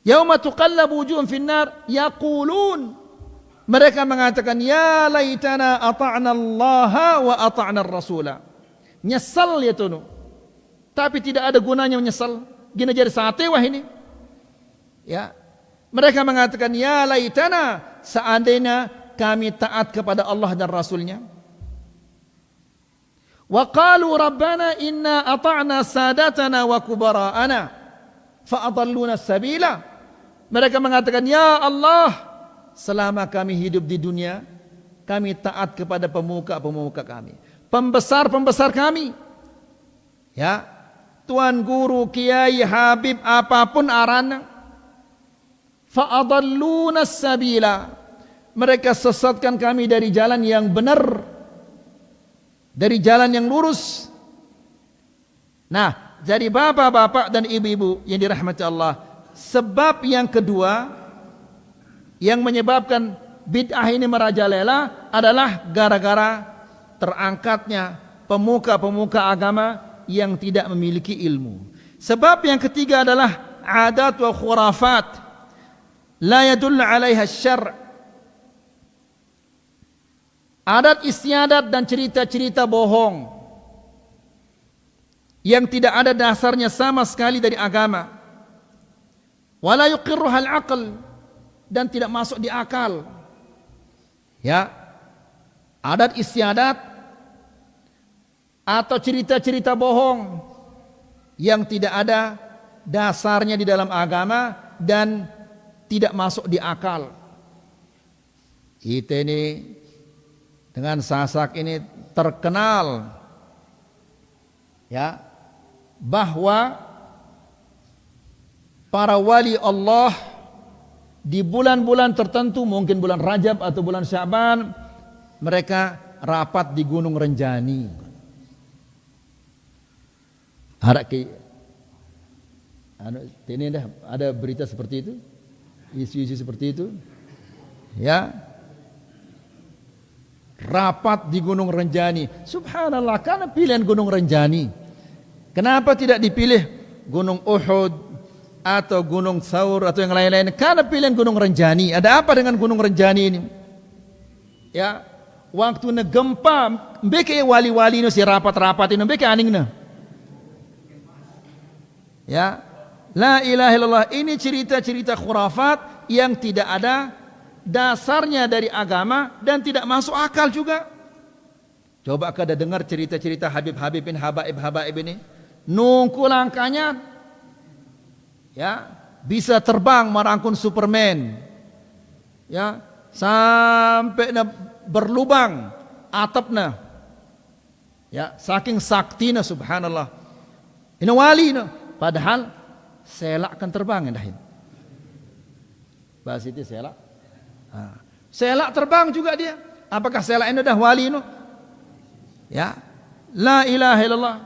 Yauma tuqallabu wujuhum finnar yaqulun. Mereka mengatakan ya laitana ata'na Allah wa ata'na ar-rasula. Nyesal ya tunu. Tapi tidak ada gunanya menyesal. Gini jadi sate wah ini. Ya. Mereka mengatakan ya laitana seandainya kami taat kepada Allah dan Rasulnya. Wa qalu rabbana inna ata'na sadatana wa kubara'ana fa adalluna sabila. Mereka mengatakan, ya Allah, selama kami hidup di dunia, kami taat kepada pemuka-pemuka kami, pembesar-pembesar kami. Ya, tuan guru, kiai, habib, apapun arana. Fa adalluna sabila. Mereka sesatkan kami dari jalan yang benar, dari jalan yang lurus. Nah, jadi bapak-bapak dan ibu-ibu yang dirahmati Allah, sebab yang kedua yang menyebabkan bid'ah ini merajalela adalah gara-gara terangkatnya pemuka-pemuka agama yang tidak memiliki ilmu. Sebab yang ketiga adalah adat wa khurafat la yadullu 'alaiha syar'. Adat istiadat dan cerita-cerita bohong yang tidak ada dasarnya sama sekali dari agama. Wala yuqirruha al-aql, dan tidak masuk di akal. Ya, adat istiadat atau cerita-cerita bohong yang tidak ada dasarnya di dalam agama dan tidak masuk di akal. Kita ini dengan Sasak ini terkenal, ya, bahwa para wali Allah di bulan-bulan tertentu, mungkin bulan Rajab atau bulan Sya'ban, mereka rapat di Gunung Renjani. Ini dah ada berita seperti itu, isu-isu seperti itu, ya. Rapat di Gunung Renjani. Subhanallah, karena pilihan Gunung Renjani. Kenapa tidak dipilih Gunung Uhud atau Gunung Tsaur atau yang lain-lain? Karena pilihan Gunung Renjani. Ada apa dengan Gunung Renjani ini? Ya, waktu gempa, mbeke wali-wali no si rapat-rapat ini mbeke aningna. Ya, la ilaha illallah, ini cerita-cerita khurafat yang tidak ada dasarnya dari agama dan tidak masuk akal juga. Coba kada dengar cerita-cerita Habib-habib ini, habaib-habaib ini, nungku langkahnya, ya, bisa terbang merangkul Superman, ya, sampai berlubang atapnya, ya, saking saktina, subhanallah. Ini wali, no. Padahal selak kan terbang, dah. Bahas itu selak. Selak terbang juga dia. Apakah selak ini dah wali no? Ya, la ilaha illallah.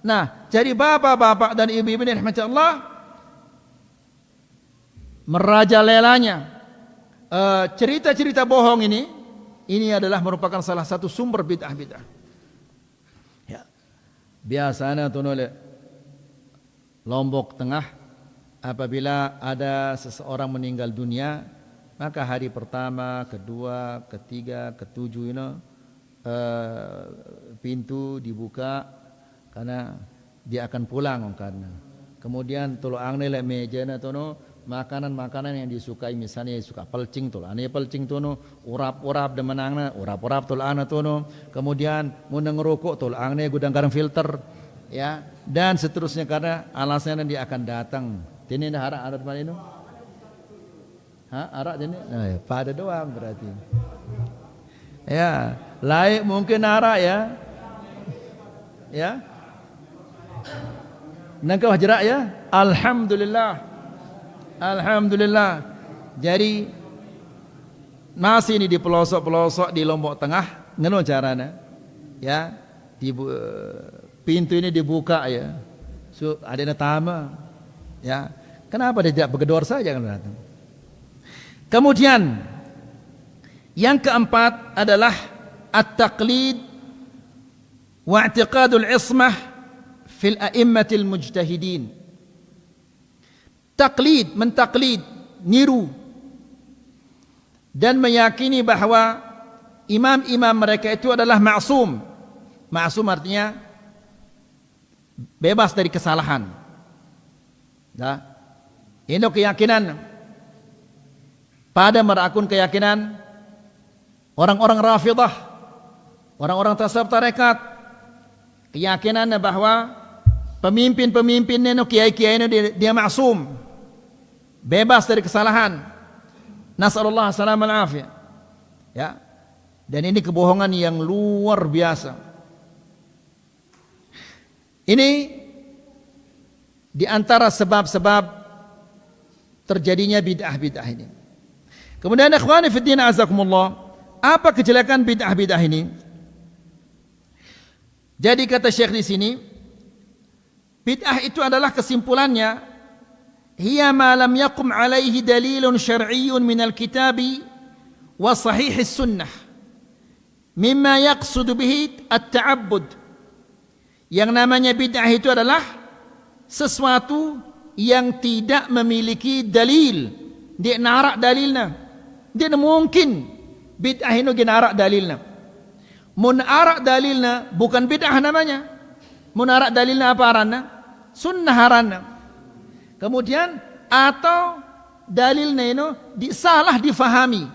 Nah, jadi bapak-bapak dan ibu-ibu yang dirahmati Allah, merajalelanya cerita-cerita bohong ini adalah merupakan salah satu sumber bid'ah-bid'ah. Ya, biasanya tuh oleh Lombok Tengah, apabila ada seseorang meninggal dunia, maka hari pertama, kedua, ketiga, ketujuh pintu dibuka karena dia akan pulang karena. Kemudian tuluang nilai meja tono makanan-makanan yang disukai, misalnya suka pelcing tulang, pelcing tono urap-urap dan menangna urap-urap tulang tono. Kemudian mau ngerokok tulang gudang garam filter, ya, dan seterusnya karena alasannya dia akan datang. Ini dah harap ada mana itu? Arak jenis? Nah, ya, pada doang berarti. Ya, lain mungkin arak ya. Ya. Nangkau jerak ya? Alhamdulillah. Alhamdulillah. Jadi masih ini di pelosok-pelosok di Lombok Tengah, ngono caranya. Ya, pintu ini dibuka ya. So, ada tamu. Ya. Kenapa dia tidak bergedor saja kan datang? Kemudian yang keempat adalah at-taqlid wa i'tiqadul ismah fil a'immatil mujtahidin. Taklid, mentaklid, niru dan meyakini bahwa imam-imam mereka itu adalah ma'sum. Ma'sum artinya bebas dari kesalahan. Nah, ini keyakinan pada merakun keyakinan orang-orang Rafidah, orang-orang tasawuf tarekat, keyakinan bahwa pemimpin-pemimpinnya, kiai-kiai dia maksum, bebas dari kesalahan. Nasallallahu salam al afiyah. Ya. Dan ini kebohongan yang luar biasa. Ini di antara sebab-sebab terjadinya bid'ah-bid'ah ini. Kemudian ikhwani fi din azakumullah, apa kejelekan bid'ah-bid'ah ini? Jadi kata Syekh di sini, bid'ah itu adalah kesimpulannya, hiya ma lam yaqum alaihi dalilun syar'iyyun minal kitabi wa sahihis sunnah mimma yaqsudu bihi at-ta'abbud. Yang namanya bid'ah itu adalah sesuatu yang tidak memiliki dalil. Dia narak dalilnya. Dia mungkin bid'ah itu narak dalilnya. Mun arak dalilnya bukan bid'ah namanya. Mun arak dalilnya apa aranna? Sunnah aranna. Kemudian atau dalilnya itu salah difahami.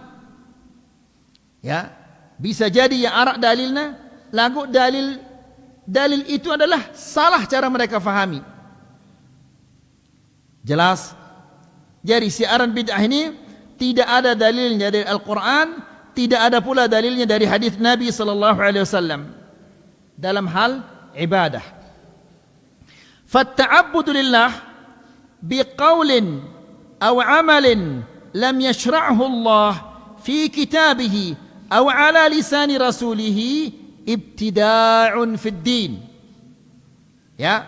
Ya, bisa jadi yang arak dalilnya lagu dalil itu adalah salah cara mereka fahami. Jelas? Jadi siaran bid'ah ini tidak ada dalilnya dari Al-Quran, tidak ada pula dalilnya dari hadis Nabi sallallahu alaihi wasallam dalam hal ibadah. Fatta'abbudu lillah biqaulin aw amalin lam yashra'hu Allah fi kitabihi aw ala lisani rasulih ibtida'un fid din. Ya,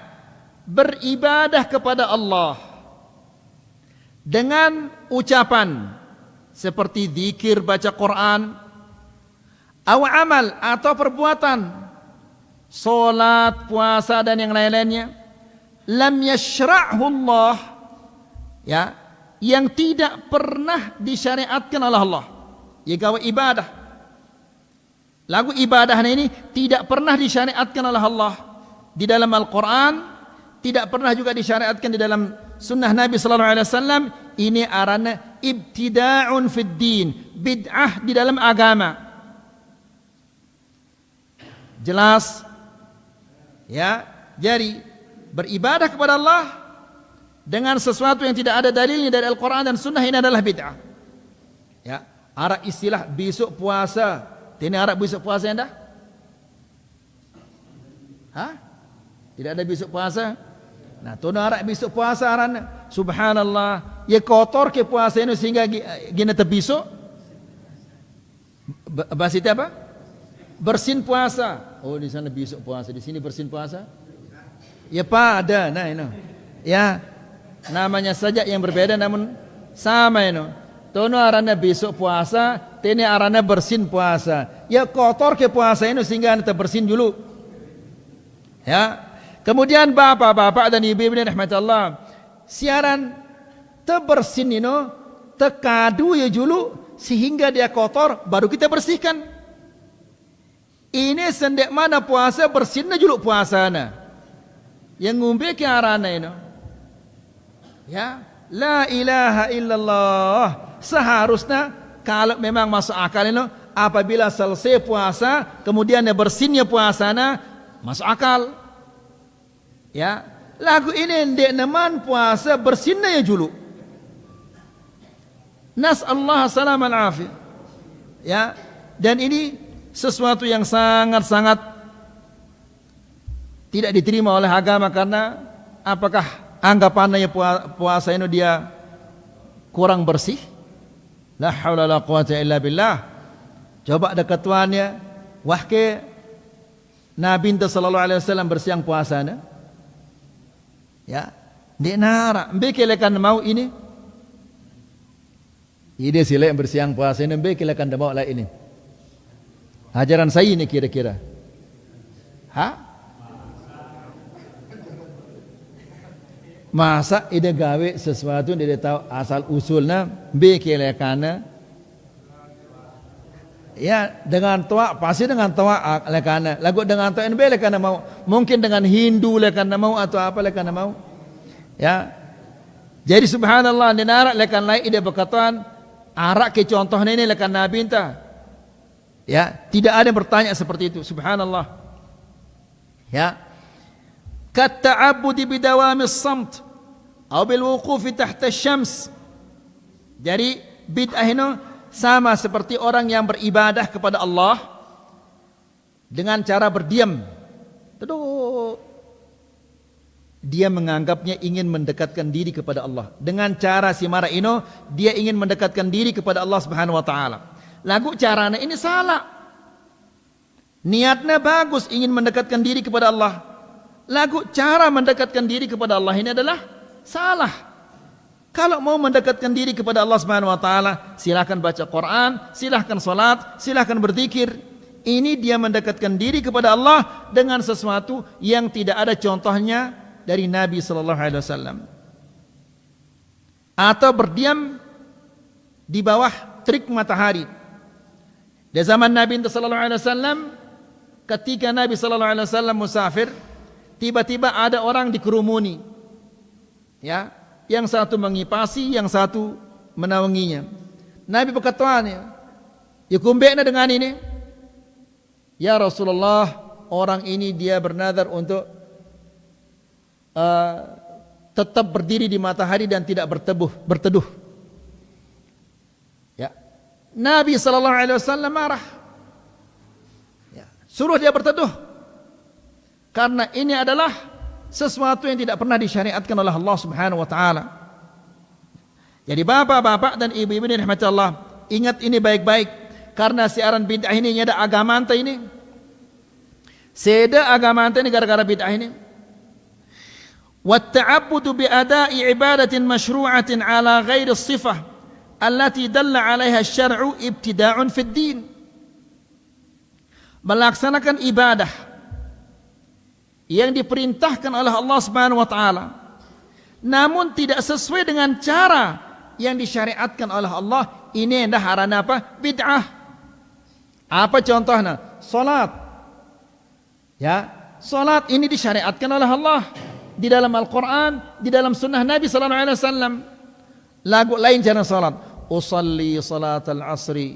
beribadah kepada Allah dengan ucapan seperti zikir, baca Quran, aw amal atau perbuatan salat, puasa dan yang lain-lainnya, lam yashra'hu Allah, ya, yang tidak pernah disyariatkan oleh Allah. Ya, gawe ibadah. Lagu ibadah ini tidak pernah disyariatkan oleh Allah di dalam Al-Quran, tidak pernah juga disyariatkan di dalam sunnah Nabi sallallahu alaihi wasallam. Ini arana ibtida'un fid din, bid'ah di dalam agama. Jelas? Ya, jadi beribadah kepada Allah dengan sesuatu yang tidak ada dalilnya dari Al-Quran dan sunnah, ini adalah bid'ah. Ya, arah istilah besok puasa. Ini Arab besok puasa anda? Hah? Tidak ada besok puasa? Nah, tono Arab besok puasa arana. Subhanallah, ya kotor ke puasa ini sehingga gina terbesok. Bahasa itu apa? Bersin puasa. Oh, di sana besok puasa, di sini bersin puasa. Ya pada, nah ini. Ya, namanya saja yang berbeda namun sama ini. Tono arana besok puasa, tene arana bersin puasa. Ya kotor ke puasa ini sehingga anda bersin dulu. Ya. Kemudian bapak-bapak dan ibu-ibu rahmatullah, siaran tebersin ini tekadu ya dulu sehingga dia kotor baru kita bersihkan. Ini sendek mana puasa bersinnya dulu puasana. Yang ngumbe ke arana ini. Ya, la ilaha illallah. Seharusnya kalau memang masuk akal ini, apabila selesai puasa kemudian bersinnya puasana, masuk akal. Ya, lagu ini ndek neman puasa bersinnya ya dulu. Nas'allahu salam al-afiyah. Ya, dan ini sesuatu yang sangat-sangat tidak diterima oleh agama, karena apakah anggapannya puasa ini dia kurang bersih? La haula la quwata illa billah. Coba dekat tuannya, wahke Nabi sallallahu alaihi wasallam bersiang puasana. Ya, ndek nara, mbeke lekan mau ini. Ide sila yang bersiang puasa ini mbeke lekan mau lah ini. Ajaran saya ini kira-kira. Ha? Masa ide gawe sesuatu dia tahu asal usulnya mbeke lekana. Ya, dengan tua pasti dengan tua lekana. Lagu dengan tua ini lekana mau. Mungkin dengan Hindu lekana mau atau apa lekana mau. Ya. Jadi subhanallah, dinara lekan lain ide berkatan arak ke contohnya ini lekan Nabi entah. Ya, tidak ada yang bertanya seperti itu. Subhanallah. Ya. Katta'abbudi bidawamis samt atau bil wuqufi tahta syams. Jadi bid'ah itu sama seperti orang yang beribadah kepada Allah dengan cara berdiam. Tuh, dia menganggapnya ingin mendekatkan diri kepada Allah. Dengan cara si marah ini, dia ingin mendekatkan diri kepada Allah Subhanahu wa taala. Lagu caranya ini salah. Niatnya bagus, ingin mendekatkan diri kepada Allah. Lagu cara mendekatkan diri kepada Allah ini adalah salah. Kalau mau mendekatkan diri kepada Allah Subhanahu wa taala, silakan baca Quran, silakan salat, silakan berzikir. Ini dia mendekatkan diri kepada Allah dengan sesuatu yang tidak ada contohnya dari Nabi sallallahu alaihi wasallam. Atau berdiam di bawah terik matahari. Di zaman Nabi sallallahu alaihi wasallam, ketika Nabi sallallahu alaihi wasallam musafir, tiba-tiba ada orang dikerumuni. Ya, yang satu mengipasi, yang satu menaunginya. Nabi berkata, "Ya kumbekna dengan ini." Ya Rasulullah, orang ini dia bernazar untuk tetap berdiri di matahari dan tidak berteduh. Ya. Nabi sallallahu alaihi wasallam marah. Ya. Suruh dia berteduh. Karena ini adalah sesuatu yang tidak pernah disyariatkan oleh Allah Subhanahu wa taala. Jadi bapak-bapak dan ibu-ibu yang dirahmati Allah, ingat ini baik-baik. Karena siaran bid'ah ini ada agama anta ini. Seda agama anta ini gara-gara bid'ah ini. والتعبد بأداء عبادة مشروعة على غير الصفة التي دل عليها الشرع ابتداع في الدين. Melaksanakan ibadah yang diperintahkan oleh Allah Subhanahu wa taala namun tidak sesuai dengan cara yang disyariatkan oleh Allah, ini adalah harana apa? Bid'ah. Apa contohnya? Salat. Ya, salat ini disyariatkan oleh Allah di dalam Al-Quran, di dalam sunnah Nabi sallallahu alaihi wasallam. Lagu lain jangan salat. Usalli salat al-asri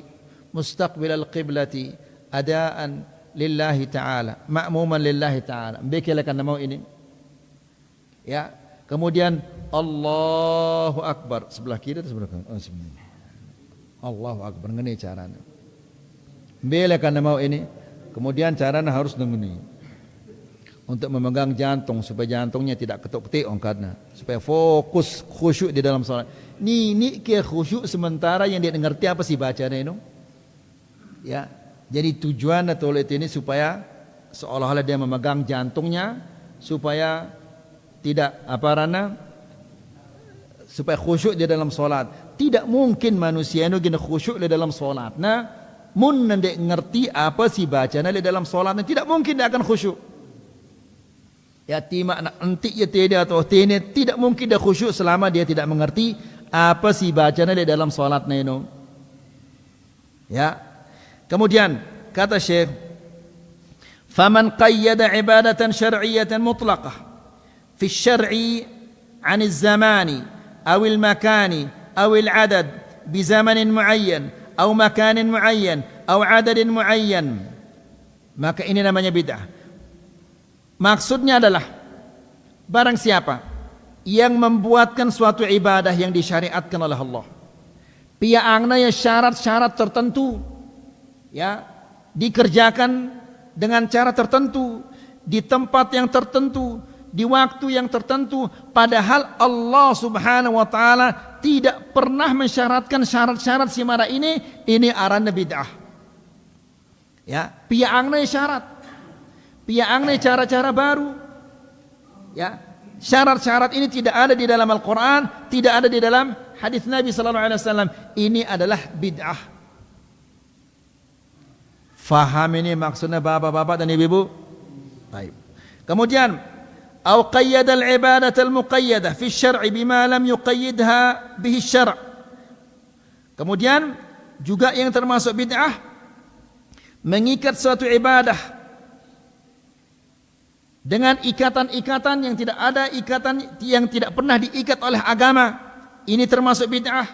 mustaqbil al-qiblati adaan lillahi ta'ala, ma'muman lillahi ta'ala. Bekilakan nama ini. Ya, kemudian Allahu Akbar sebelah kiri atau sebelah kanan? Oh, sebelah. Allahu Akbar ngene caranya. Bekilakan nama ini. Kemudian caranya harus ngene. Untuk memegang jantung supaya jantungnya tidak ketuk-ketik angkatnya, supaya fokus khusyuk di dalam salat. Ini ke khusyuk sementara yang dia ngerti apa sih bacanya itu. Ya, jadi tujuan atau ini supaya seolah-olah dia memegang jantungnya supaya tidak supaya khusyuk di dalam salat. Tidak mungkin manusia itu gini khusyuk di dalam salat. Nah, mun nanti ngerti apa sih bacanya di dalam salatnya, tidak mungkin dia akan khusyuk. Ya timak nak entik ya tidak atau tidak mungkin dia khusyuk selama dia tidak mengerti apa sih bacanya di dalam salatnya itu. Ya. Kemudian kata Syekh, "Faman qayyada ibadatan syar'iyyatan mutlaqah fi asy-syar'i 'an az-zamani aw al-makani aw al-'adad bi zamanin muayyan aw makanin muayyan aw 'adadin muayyan." Maka ini namanya bid'ah. Maksudnya adalah barang siapa yang membuatkan suatu ibadah yang disyariatkan oleh Allah, piaangna ya syarat-syarat tertentu, ya dikerjakan dengan cara tertentu, di tempat yang tertentu, di waktu yang tertentu, padahal Allah Subhanahu wa taala tidak pernah mensyaratkan syarat-syarat simara ini arana bid'ah. Ya, piaangna ya syarat. Piaangna cara-cara baru. Ya, syarat-syarat ini tidak ada di dalam Al-Quran, tidak ada di dalam hadis Nabi sallallahu alaihi wasallam. Ini adalah bid'ah. Faham ini maksudnya bapak-bapak dan ibu-ibu? Baik. Kemudian, "Au qayyada al-ibadah al-muqayyadah fi asy-syar'i bima lam yuqayyidha bihi asy-syar'." Kemudian juga yang termasuk bid'ah mengikat suatu ibadah dengan ikatan-ikatan yang tidak ada, ikatan yang tidak pernah diikat oleh agama. Ini termasuk bid'ah.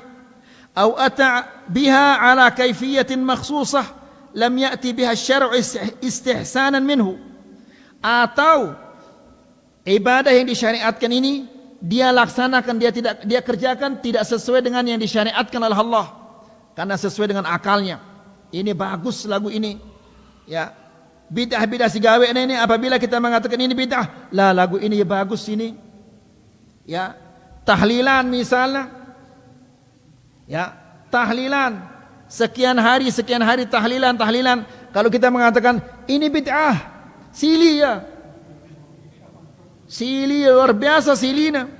Au ata biha ala kaifiyatin makhsusah lam ya'ti biha asy-syar'u istihsanan minhu. atau ibadah yang disyariatkan ini dia laksanakan, dia kerjakan tidak sesuai dengan yang disyariatkan oleh Allah, karena sesuai dengan akalnya. Ini bagus lagu ini, ya. Bid'ah sigawe ini apabila kita mengatakan ini bid'ah, lah lagu ini bagus ini, ya. Tahlilan misalnya, ya, tahlilan sekian hari tahlilan. Kalau kita mengatakan ini bid'ah, silih ya, silih luar biasa silihnya.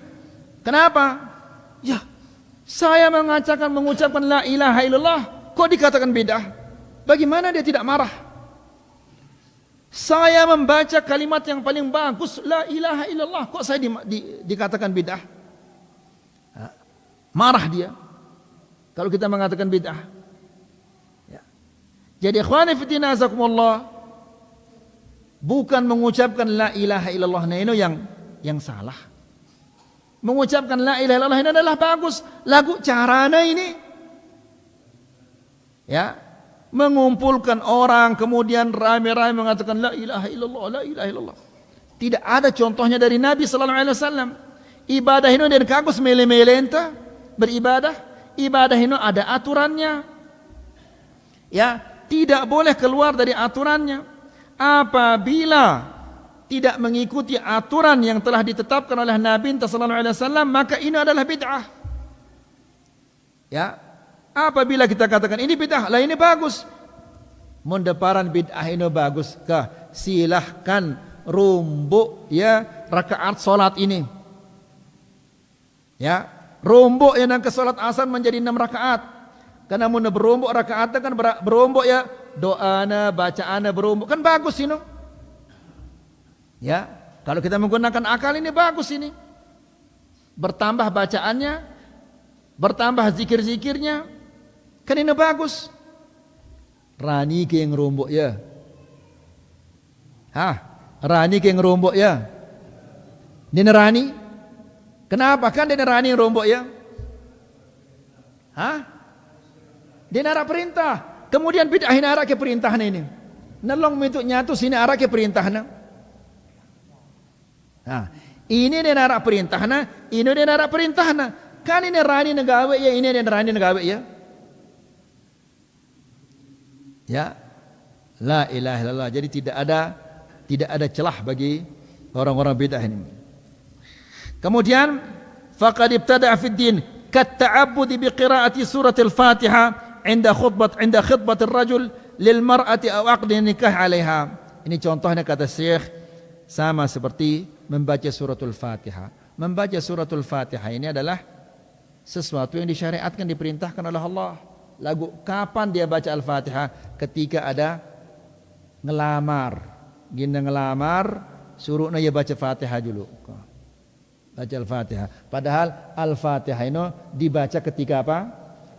Kenapa? Ya, saya mengucapkan la ilaha illallah, kok dikatakan bid'ah? Bagaimana dia tidak marah? Saya membaca kalimat yang paling bagus, la ilaha illallah, kok saya dikatakan bid'ah? Marah dia kalau kita mengatakan bid'ah. Ya. Jadi ikhwani fillah azakumullah, bukan mengucapkan la ilaha illallah ini yang salah. Mengucapkan la ilaha illallah ini adalah bagus. Lagu caranya ini, ya, mengumpulkan orang kemudian ramai-ramai mengatakan la ilaha illallah, la ilaha illallah. Tidak ada contohnya dari Nabi sallallahu alaihi wasallam. Ibadah ini dan kagus mele-mele enta beribadah, ibadah ini ada aturannya, ya, tidak boleh keluar dari aturannya. Apabila tidak mengikuti aturan yang telah ditetapkan oleh Nabi sallallahu alaihi wasallam, maka ini adalah bid'ah. Ya, apabila kita katakan ini bid'ah, lah ini bagus, mendeparan bid'ah ini bagus, kah? Silahkan rumbuk ya rakaat solat ini, ya. Rombok yang ke salat asar menjadi 6 rakaat. Karena mun berombok rakaatnya kan berombok ya, doana, bacaana berombok, kan bagus ini. Ya, kalau kita menggunakan akal ini bagus ini. Bertambah bacaannya, bertambah zikir-zikirnya, kan ini bagus. Rani ke yang rombok ya. Rani ke yang rombok ya. Ini rani. Kenapa? Kan dia nerani rombok ya? Dia narak perintah. Kemudian bid'ah ini arak ke perintahnya ini. Nalong mituk nyatu sini arak ke perintahnya. Ini dia narak perintahnya, ini dia narak perintahnya. Kan ini rani negawe ya, ini dia rani negawe ya. Ya. La ilaha illallah. Jadi tidak ada celah bagi orang-orang bid'ah ini. Kemudian faqad ibtada'a fid din kat ta'abbud bi qira'ati surah al-Fatihah inda khutbah ar-rajul lil mar'ati aw aqd nikah 'alaiha. Ini contohnya kata Syekh sama seperti membaca suratul Fatihah. Membaca suratul Fatihah ini adalah sesuatu yang disyariatkan, diperintahkan oleh Allah. Lagu kapan dia baca Al-Fatihah? Ketika ada ngelamar. Gina ngelamar, suruhnya dia baca Fatihah dulu. Baca Al-Fatihah. Padahal Al-Fatihah ini dibaca ketika apa?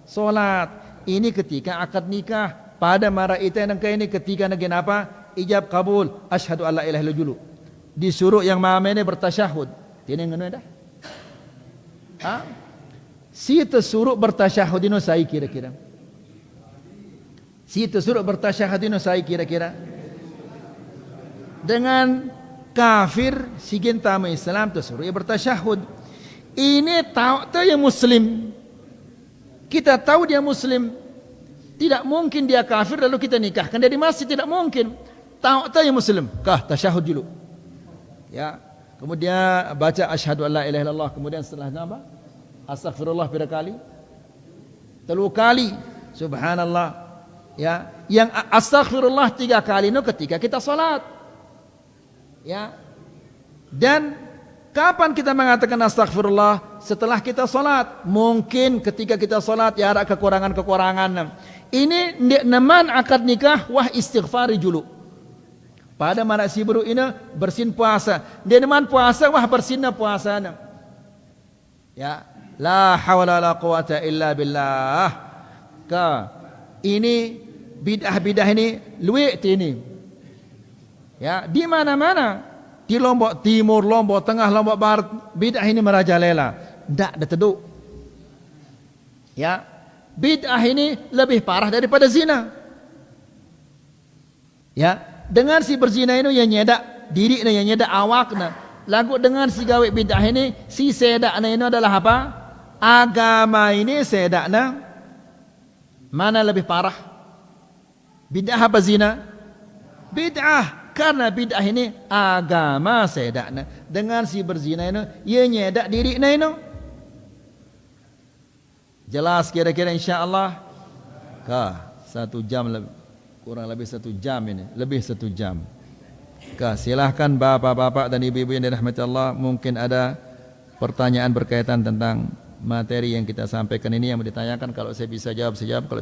Salat. Ini ketika akad nikah. Pada mara itu yang ini ketika negin apa? Ijab kabul. Asyhadu alla ilaha illallah dulu. Disuruh yang mama ini bertasyahud. Ini ngono dah. Si tersuruh bertasyahud ini saya kira-kira. Si tersuruh bertasyahud ini saya kira-kira. Dengan kafir sigin tamu Islam tersuruh ia bertasyahud. Ini tahu yang Muslim. Kita tahu dia Muslim. Tidak mungkin dia kafir lalu kita nikahkan dia di masjid, tidak mungkin. Tahu yang Muslim. Kah tasyahud dulu. Ya. Kemudian baca asyhadu alla ilaha illallah. Kemudian setelahnya apa? Astaghfirullah berapa kali? 3 kali. Subhanallah. Ya. Yang astaghfirullah 3 kali itu ketika kita salat. Ya. Dan kapan kita mengatakan astagfirullah? Setelah kita salat. Mungkin ketika kita salat ya ada kekurangan-kekurangan. Ini neman akad nikah wah istighfari dulu. Pada mana si buru ini bersin puasa. Dia neman puasa wah bersinna puasa. Ya, la hawla la quwata illa billah. Ini bid'ah ini luwek ini. Ya, di mana-mana, di Lombok Timur, Lombok Tengah, Lombok Barat, bid'ah ini merajalela. Tidak ada teduk. Ya, bid'ah ini lebih parah daripada zina. Ya, dengan si berzina ini yang nyedak diri na yang nyedak awak na. Lagu dengan si gawe bid'ah ini, si sedak na ini adalah apa? Agama ini sedak na. Mana lebih parah? Bid'ah apa zina? Bid'ah. Karena bid'ah ini agama sedak na. Dengan si berzina ini, ia nyedak diri na ini. Jelas kira-kira insya-Allah? 1 jam lebih, kurang lebih 1 jam ini, lebih 1 jam. Silahkan bapak-bapak dan ibu-ibu yang dirahmati Allah, mungkin ada pertanyaan berkaitan tentang materi yang kita sampaikan ini yang mau ditanyakan. Kalau saya bisa jawab, saya jawab. Kalau